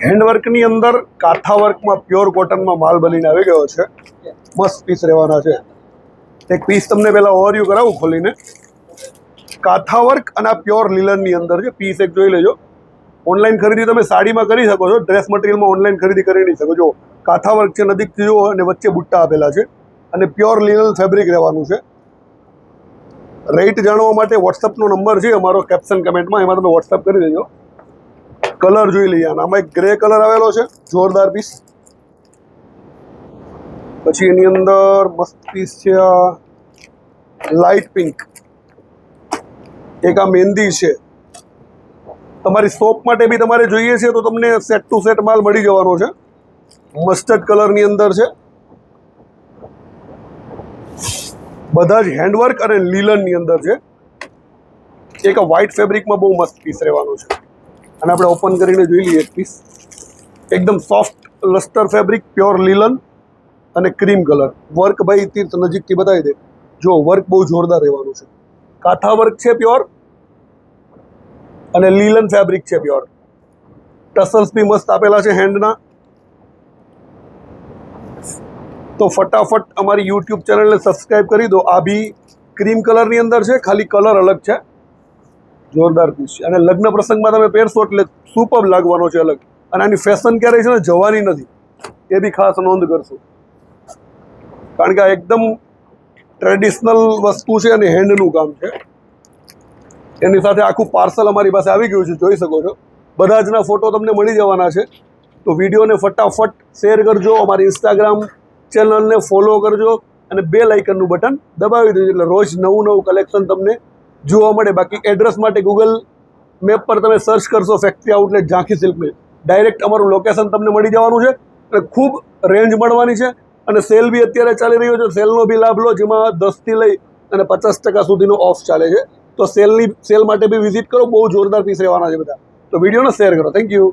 હેન્ડવર્કની અંદર કાંથાવર્કમાં પ્યોર કોટનમાં માલ બનીને આવી ગયો છે. મસ્ત પીસ રહેવાના છે. એક પીસ તમને પહેલાં ઓવરવ્યૂ કરાવું ખોલીને. કાંથાવર્ક અને આ પ્યોર લીલનની અંદર છે. પીસ એક જોઈ લેજો. ઓનલાઈન ખરીદી તમે સાડીમાં કરી શકો છો, ડ્રેસ મટીરિયલમાં ઓનલાઈન ખરીદી કરી નહીં શકો. જો કાંથાવર્ક છે, નજીકથી જુઓ, અને વચ્ચે બુટ્ટા આપેલા છે, અને પ્યોર લીલન ફેબ્રિક રહેવાનું છે. રેટ જાણવા માટે વોટ્સઅપનો નંબર છે અમારો કેપ્શન કમેન્ટમાં, એમાં તમે વોટ્સઅપ કરી દેજો. કલર જોઈ લઈએ. આમાં એક ગ્રે કલર આવેલો છે, જોરદાર પીસ. પછી એની અંદર મસ્ત પીસ છે આ લાઇટ પિંક. એક આ મહેંદી છે. તમારી શોપ માટે બી તમારે જોઈએ છે તો તમને સેટ ટુ સેટ માલ મળી જવાનો છે. મસ્ટર્ડ કલરની અંદર છે. બધા જ હેન્ડવર્ક અને લીલનની અંદર છે. એક આ વ્હાઇટ ફેબ્રિકમાં બહુ મસ્ત પીસ રહેવાનો છે. અને આપણે ઓપન કરીને જોઈ લઈએ એક પીસ. એકદમ સોફ્ટ લસ્ટર ફેબ્રિક, પ્યોર લીલન અને ક્રીમ કલર. વર્ક ભાઈ તીર્થ નજીકથી બતાવી દે. જો વર્ક બહુ જોરદાર રહેવાનું છે. કાંથા વર્ક છે પ્યોર, અને લીલન ફેબ્રિક છે પ્યોર. ટસલ્સ બી મસ્ત આપેલા છે હેન્ડના. તો ફટાફટ અમારી યુટ્યુબ ચેનલને સબસ્ક્રાઈબ કરી દો. આ બી ક્રીમ કલરની અંદર છે, ખાલી કલર અલગ છે. જોરદાર પીસ છે, અને લગ્ન પ્રસંગમાં તમે પહેરશો એટલે સુપર લાગવાનો છે અલગ. અને આની ફેશન ક્યારેય છે ને જવાની નથી, એ બી ખાસ નોંધ કરશો. કારણ કે આ એકદમ ટ્રેડિશનલ વસ્તુ છે અને હેન્ડનું કામ છે. એની સાથે આખું પાર્સલ અમારી પાસે આવી ગયું છે, જોઈ શકો છો. બધા જના ફોટો તમને મળી જવાના છે. તો વિડીયોને ફટાફટ શેર કરજો, અમારી ઇન્સ્ટાગ્રામ ચેનલને ફોલો કરજો, અને બેલ આઇકનનું બટન દબાવી દેજો, એટલે રોજ નવું નવું કલેક્શન તમને જોવા મળે. બાકી એડ્રેસ માટે ગૂગલ મેપ પર તમે સર્ચ કરશો ફેક્ટરી આઉટલેટ ઝાંખી સિલ્કની, ડાયરેક્ટ અમારું લોકેશન તમને મળી જવાનું છે. અને ખૂબ રેન્જ મળવાની છે. અને સેલ બી અત્યારે ચાલી રહ્યો છે. સેલનો બી લાભ લો, જેમાં 10થી લઈ અને 50% સુધીનો ઓફ ચાલે છે. તો સેલ માટે બી વિઝિટ કરો. બહુ જોરદાર પીસ રહેવાના છે બધા. તો વિડીયોને શેર કરો. Thank you.